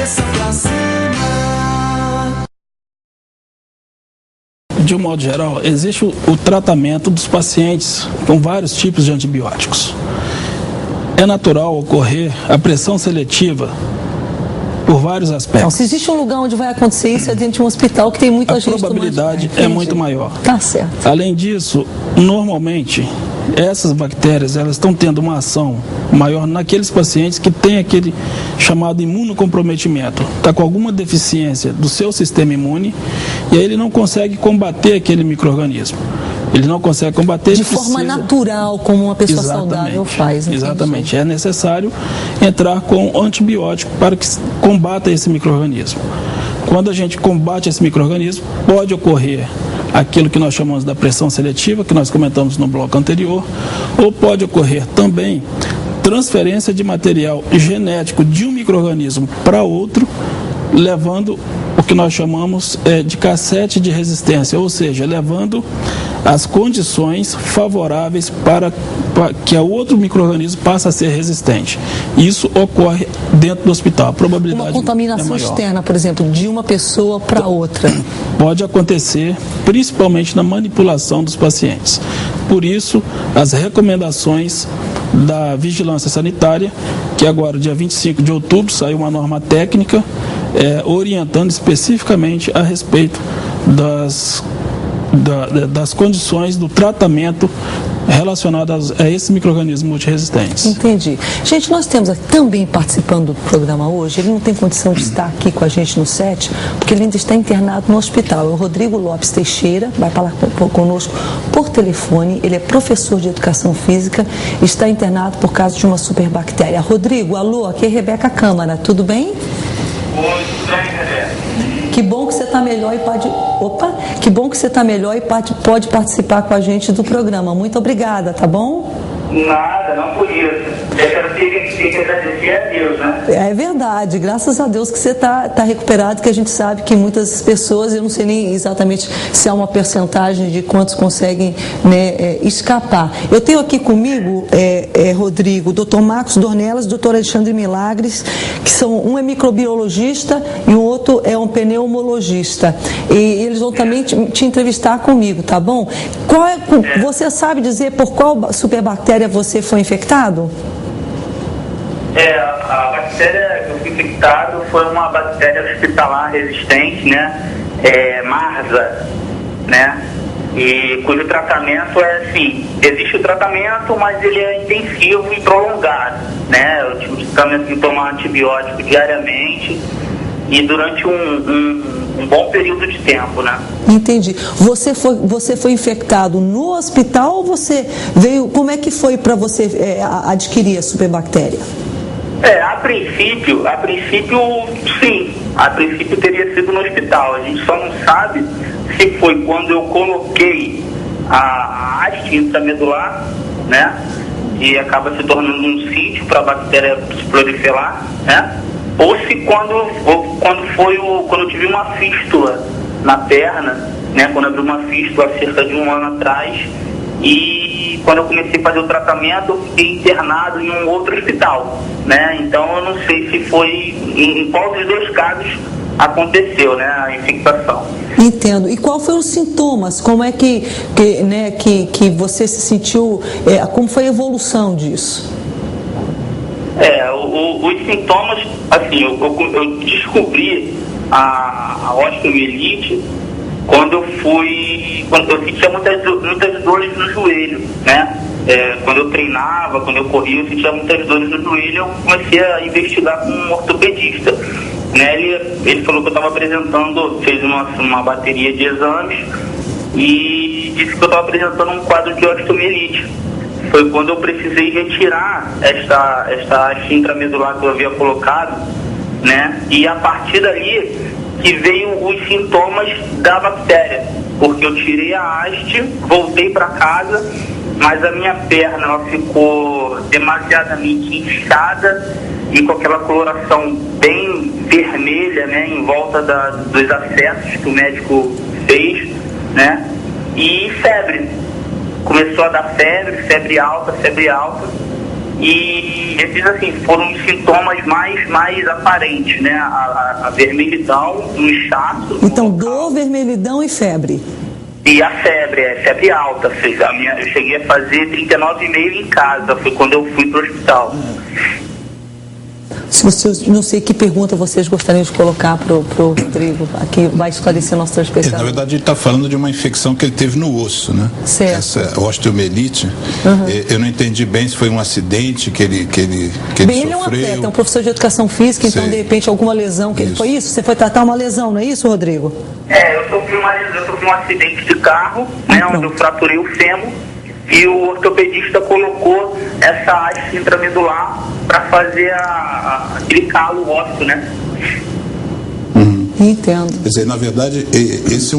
cabeça pra cima. De um modo geral, existe o tratamento dos pacientes com vários tipos de antibióticos. É natural ocorrer a pressão seletiva por vários aspectos. Então, se existe um lugar onde vai acontecer isso, é dentro de um hospital que tem muita gente tomando. A probabilidade é muito maior. Tá certo. Além disso, normalmente, essas bactérias elas estão tendo uma ação maior naqueles pacientes que têm aquele chamado imunocomprometimento. Está com alguma deficiência do seu sistema imune e aí ele não consegue combater aquele micro-organismo. Ele não consegue combater de forma natural, como uma pessoa saudável faz. Exatamente. É necessário entrar com antibiótico para que combata esse micro-organismo. Quando a gente combate esse micro-organismo, pode ocorrer aquilo que nós chamamos da pressão seletiva, que nós comentamos no bloco anterior, ou pode ocorrer também transferência de material genético de um micro-organismo para outro, levando o que nós chamamos de cassete de resistência, ou seja, levando as condições favoráveis para que o outro micro-organismo passe a ser resistente. Isso ocorre dentro do hospital. A probabilidade uma contaminação externa, por exemplo, de uma pessoa para outra. Pode acontecer, principalmente na manipulação dos pacientes. Por isso, as recomendações da vigilância sanitária, que agora, dia 25 de outubro, saiu uma norma técnica orientando especificamente a respeito das condições do tratamento relacionadas a esses micro-organismos multiresistentes. Entendi. Gente, nós temos aqui também participando do programa hoje, ele não tem condição de estar aqui com a gente no set, porque ele ainda está internado no hospital. É o Rodrigo Lopes Teixeira, vai falar conosco por telefone, ele é professor de educação física, está internado por causa de uma superbactéria. Rodrigo, alô, aqui é Rebeca Câmara, tudo bem? Muito bem, Rebeca. Que bom que você está melhor e pode... Que bom que você está melhor e pode participar com a gente do programa. Muito obrigada, tá bom? Nada, não por isso. Eu quero ter que agradecer a Deus, né? É verdade, graças a Deus que você está recuperado, que a gente sabe que muitas pessoas, eu não sei nem exatamente se há uma percentagem de quantos conseguem, né, escapar. Eu tenho aqui comigo, Rodrigo, o Dr. Marcos Dornelas, o Dr. Alexandre Milagres, que um é microbiologista e o outro é um pneumologista. E eles vão também te entrevistar comigo, tá bom? Você sabe dizer por qual superbactéria você foi infectado? A bactéria que eu fui infectado foi uma bactéria hospitalar resistente, né? Marsa, né? E cujo tratamento é assim, existe o tratamento, mas ele é intensivo e prolongado, né? Eu tive o tratamento de tomar antibiótico diariamente e durante um bom período de tempo, né? Entendi. Você foi infectado no hospital ou você veio... Como é que foi para você adquirir a superbactéria? A princípio, sim. A princípio teria sido no hospital. A gente só não sabe se foi quando eu coloquei a haste intramedular, né? E acaba se tornando um sítio para a bactéria se proliferar, né? Ou se quando eu tive uma fístula na perna, né? Quando eu abri uma fístula há cerca de um ano atrás, e quando eu comecei a fazer o tratamento, eu fiquei internado em um outro hospital, né? Então eu não sei se foi em qual dos dois casos aconteceu, né, a infectação. Entendo. E qual foi os sintomas? Como é que você se sentiu? Como foi a evolução disso? Os sintomas, assim, eu descobri a osteomielite quando eu sentia muitas dores no joelho, né? Quando eu treinava, quando eu corria, eu sentia muitas dores no joelho, eu comecei a investigar com um ortopedista, né? Ele falou que eu estava apresentando, fez uma bateria de exames e disse que eu estava apresentando um quadro de osteomielite. Foi quando eu precisei retirar esta haste intramedular que eu havia colocado, né? E a partir dali que veio os sintomas da bactéria, porque eu tirei a haste, voltei para casa, mas a minha perna ela ficou demasiadamente inchada e com aquela coloração bem vermelha, né, em volta dos acessos que o médico fez, né? E febre. Começou a dar febre alta, E esses, assim, foram os sintomas mais aparentes, né? A vermelhidão, o inchaço. Então, dor, vermelhidão e febre. E a febre alta. Eu cheguei a fazer 39,5 em casa, foi quando eu fui para o hospital. Se você, não sei que pergunta vocês gostariam de colocar para o Rodrigo, aqui vai esclarecer nosso especial. Na verdade, ele está falando de uma infecção que ele teve no osso, né? Certo. Essa osteomielite. Eu não entendi bem se foi um acidente que ele Bem, sofreu. ele é um atleta, é um professor de educação física, então, de repente, alguma lesão. Foi isso? Você foi tratar uma lesão, não é isso, Rodrigo? Eu sofri um acidente de carro, né, onde eu fraturei o fêmur, e o ortopedista colocou essa haste intramedular para fazer aquele calo ósseo, né? Entendo. Quer dizer, na verdade, esse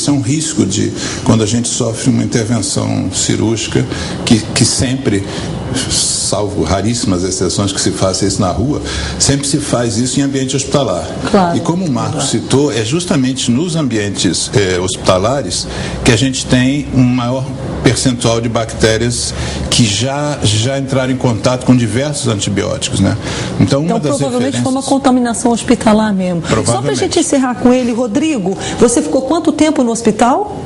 é um risco de quando a gente sofre uma intervenção cirúrgica que sempre, salvo raríssimas exceções que se faça isso na rua, sempre se faz isso em ambiente hospitalar. Claro. E como o Marcos citou, é justamente nos ambientes hospitalares que a gente tem um maior percentual de bactérias que já entraram em contato com diversos antibióticos, né? Então provavelmente foi uma contaminação hospitalar mesmo. Só para a gente encerrar com ele, Rodrigo, você ficou quanto tempo no hospital?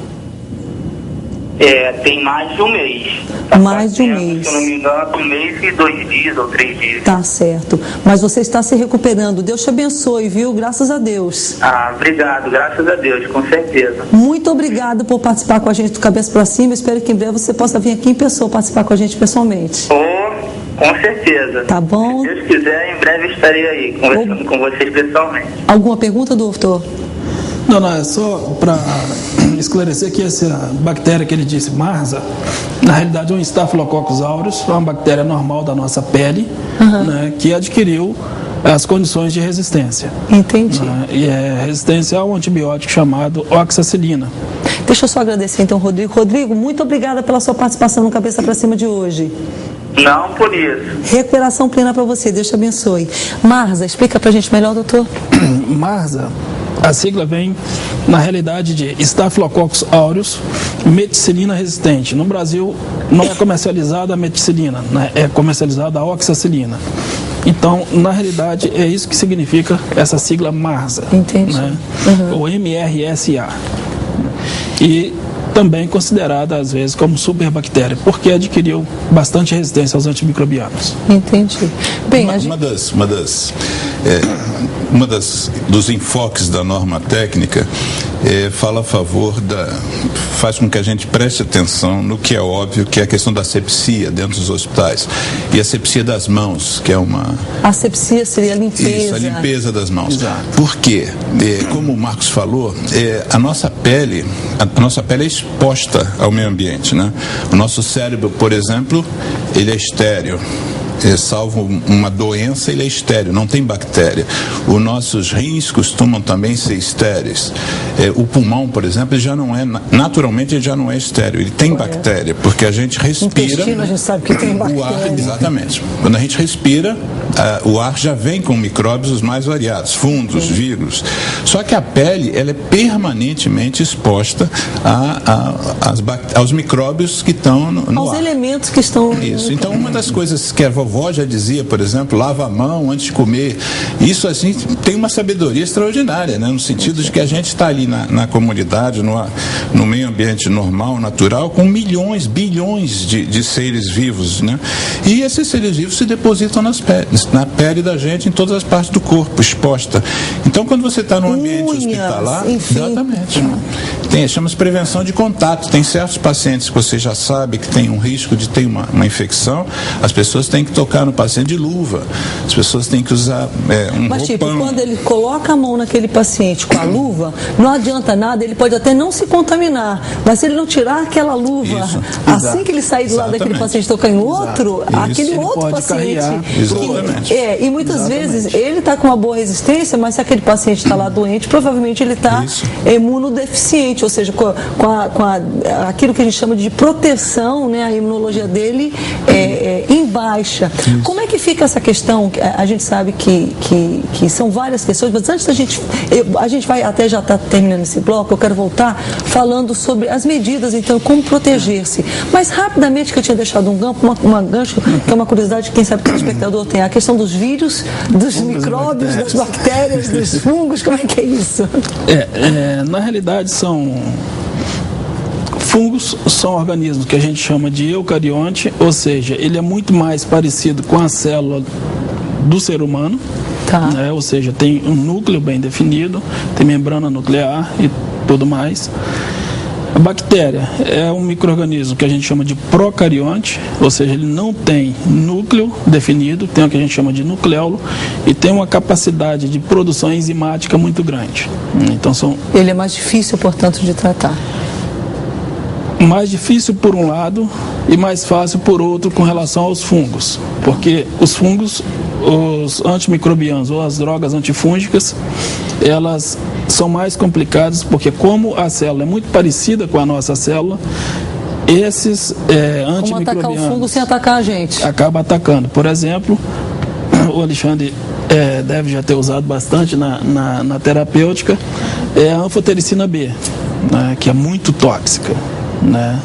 Tem mais de um mês. Mais de um mês. Se eu não me engano, 1 mês e 2 dias ou 3 dias. Tá certo. Mas você está se recuperando. Deus te abençoe, viu? Graças a Deus. Obrigado. Graças a Deus, com certeza. Muito obrigado por participar com a gente do Cabeça para Cima. Espero que em breve você possa vir aqui em pessoa participar com a gente pessoalmente. Com certeza. Tá bom? Se Deus quiser, em breve estarei aí conversando com vocês pessoalmente. Alguma pergunta, doutor? Não, é só para esclarecer que essa bactéria que ele disse, Marsa, na realidade é um Staphylococcus aureus, é uma bactéria normal da nossa pele, né, que adquiriu as condições de resistência. Entendi. E é resistência a um antibiótico chamado oxacilina. Deixa eu só agradecer então, Rodrigo. Rodrigo, muito obrigada pela sua participação no Cabeça para Cima de hoje. Não por isso. Recuperação plena para você, Deus te abençoe. Marsa, explica pra gente melhor, doutor. Marsa, a sigla vem, na realidade, de Staphylococcus aureus meticilina resistente. No Brasil, não é comercializada a meticilina, né? É comercializada a oxacilina. Então, na realidade, é isso que significa essa sigla Marsa. Entendi. Né? Ou MRSA. E também considerada, às vezes, como superbactéria, porque adquiriu bastante resistência aos antimicrobianos. Entendi. Bem, dos enfoques da norma técnica fala a favor faz com que a gente preste atenção no que é óbvio, que é a questão da asepsia dentro dos hospitais. E a asepsia das mãos, que é uma... A asepsia seria a limpeza. Isso, a limpeza das mãos. Exato. Por quê? Como o Marcos falou, a nossa pele é exposta ao meio ambiente, né? O nosso cérebro, por exemplo, ele é estéril. Salvo uma doença, ele é estéril, não tem bactéria. Os nossos rins costumam também ser estéreis. O pulmão, por exemplo, ele já não é, naturalmente ele já não é estéril, ele tem bactéria, porque a gente respira. Intestino, a gente sabe que tem bactéria. O ar, exatamente. Quando a gente respira, o ar já vem com micróbios os mais variados, fungos, vírus. Só que a pele, ela é permanentemente exposta aos micróbios que estão no aos ar. Elementos que estão... Isso. Então, uma das coisas que a vovó já dizia, por exemplo, lava a mão antes de comer. Isso, assim, tem uma sabedoria extraordinária, né? No sentido de que a gente está ali na comunidade, no meio ambiente normal, natural, com milhões, bilhões de seres vivos, né? E esses seres vivos se depositam na pele da gente, em todas as partes do corpo, exposta. Então, quando você está num ambiente hospitalar, enfim. exatamente. Chama-se prevenção de contato. Tem certos pacientes que você já sabe que tem um risco de ter uma infecção, as pessoas têm que tocar no paciente de luva, as pessoas têm que usar Mas roupão. tipo, quando ele coloca a mão naquele paciente com a luva, não adianta nada, ele pode até não se contaminar, mas se ele não tirar aquela luva, Isso. assim que ele sair do lado daquele paciente e tocar em outro, aquele Ele outro pode paciente... Exatamente. E muitas vezes ele está com uma boa resistência, mas se aquele paciente está lá doente, provavelmente ele está imunodeficiente, ou seja, com aquilo que a gente chama de proteção, né, a imunologia dele em baixa. Isso. Como é que fica essa questão? A gente sabe que são várias questões, mas antes a gente vai até já está terminando esse bloco, eu quero voltar falando sobre as medidas, então, como proteger-se. Mas rapidamente, que eu tinha deixado um gancho, que é uma curiosidade que quem sabe que o espectador tem, a questão dos vírus, dos micróbios, das bactérias, dos fungos, como é que é isso? Na realidade fungos são organismos que a gente chama de eucarionte, ou seja, ele é muito mais parecido com a célula do ser humano, né? Ou seja, tem um núcleo bem definido, tem membrana nuclear e tudo mais. A bactéria é um micro-organismo que a gente chama de procarionte, ou seja, ele não tem núcleo definido, tem o que a gente chama de nucleolo e tem uma capacidade de produção enzimática muito grande. Então ele é mais difícil, portanto, de tratar. Mais difícil por um lado e mais fácil por outro com relação aos fungos, porque os fungos, os antimicrobianos ou as drogas antifúngicas, elas são mais complicadas porque como a célula é muito parecida com a nossa célula, esses antimicrobianos... Como atacar o fungo sem atacar a gente? Acaba atacando. Por exemplo, o Alexandre deve já ter usado bastante na terapêutica, a anfotericina B, né, que é muito tóxica. Né?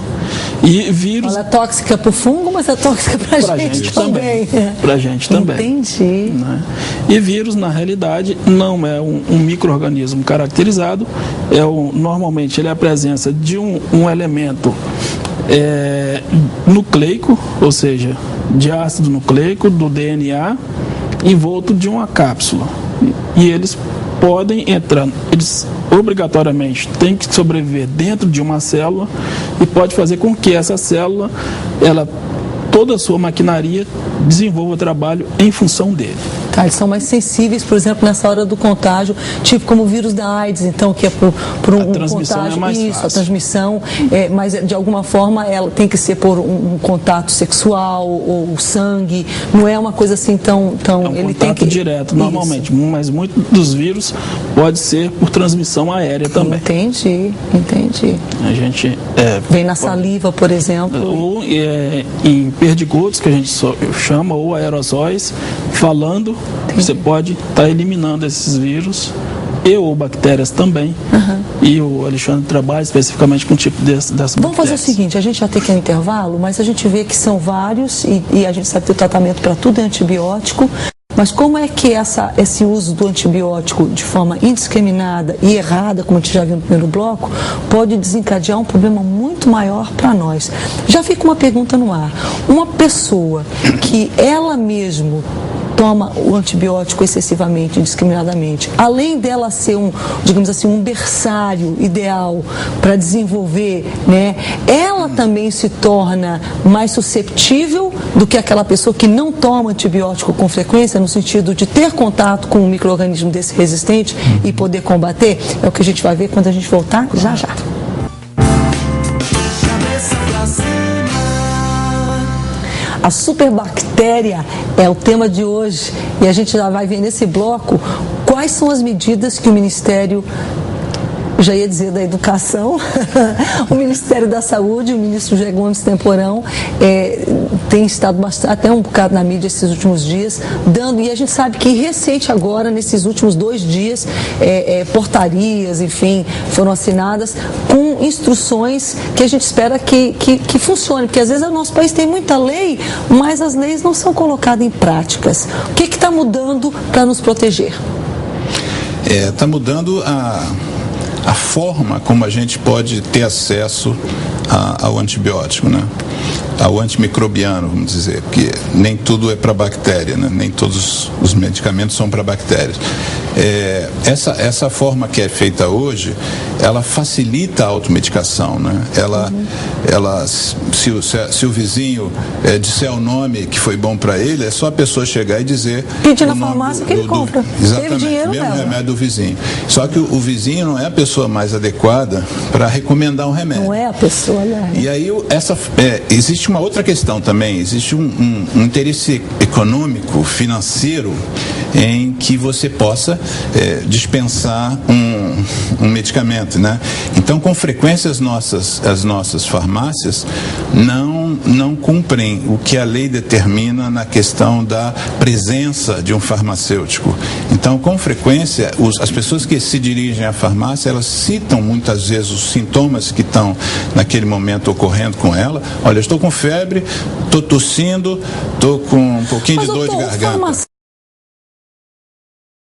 E vírus... Ela é tóxica para o fungo, mas é tóxica para a gente também. Para a gente também. Entendi. Né? E vírus, na realidade, não é um micro-organismo caracterizado, normalmente ele é a presença de um elemento nucleico, ou seja, de ácido nucleico, do DNA, envolto de uma cápsula. E eles podem entrar, eles obrigatoriamente têm que sobreviver dentro de uma célula e pode fazer com que essa célula, toda a sua maquinaria desenvolva trabalho em função dele. Eles são mais sensíveis, por exemplo, nessa hora do contágio, tipo como o vírus da AIDS, então, que é por um contágio. É mais fácil. A transmissão, mas de alguma forma ela tem que ser por um contato sexual ou sangue, não é uma coisa assim tão ele tem que direto, normalmente, mas muitos dos vírus pode ser por transmissão aérea também. Entendi. A gente vem na saliva, por exemplo. Ou em perdigotos, que a gente chama, ou aerossóis, falando. Entendi. Você pode estar eliminando esses vírus ou bactérias também. E o Alexandre trabalha especificamente com um tipo dessas bactérias. Vamos fazer o seguinte, a gente já tem que ir no intervalo, mas a gente vê que são vários e a gente sabe que o tratamento para tudo é antibiótico. Mas como é que esse uso do antibiótico de forma indiscriminada e errada, como a gente já viu no primeiro bloco, pode desencadear um problema muito maior para nós? Já fica uma pergunta no ar. Uma pessoa que ela mesmo toma o antibiótico excessivamente, indiscriminadamente, além dela ser digamos assim, um berçário ideal para desenvolver, né, ela também se torna mais susceptível do que aquela pessoa que não toma antibiótico com frequência, no sentido de ter contato com um micro-organismo desse resistente e poder combater? É o que a gente vai ver quando a gente voltar já. A superbactéria é o tema de hoje e a gente já vai ver nesse bloco quais são as medidas que o Ministério, já ia dizer da Educação, o Ministério da Saúde, o ministro José Gomes Temporão, tem estado até um bocado na mídia esses últimos dias, e a gente sabe que recente agora, nesses últimos 2 dias, portarias, enfim, foram assinadas com instruções que a gente espera que funcione, porque às vezes o nosso país tem muita lei, mas as leis não são colocadas em práticas. O que está mudando para nos proteger? Está mudando a forma como a gente pode ter acesso ao antibiótico, né? Ao antimicrobiano, vamos dizer, porque nem tudo é para bactéria, né? Nem todos os medicamentos são para bactérias. Essa forma que é feita hoje, ela facilita a automedicação, né? Se o vizinho disser o nome que foi bom para ele, é só a pessoa chegar e dizer... Pedir na farmácia que ele compra. Exatamente, dinheiro mesmo remédio do vizinho. Só que o vizinho não é a pessoa mais adequada para recomendar um remédio. Não é a pessoa, né? E aí existe uma outra questão também, existe um interesse econômico, financeiro, em que você possa dispensar um medicamento, né? Então, com frequência, as nossas farmácias não cumprem o que a lei determina na questão da presença de um farmacêutico. Então, com frequência, as pessoas que se dirigem à farmácia, elas citam muitas vezes os sintomas que estão naquele momento ocorrendo com ela. Olha, estou com febre, estou tossindo, estou com um pouquinho de dor de garganta.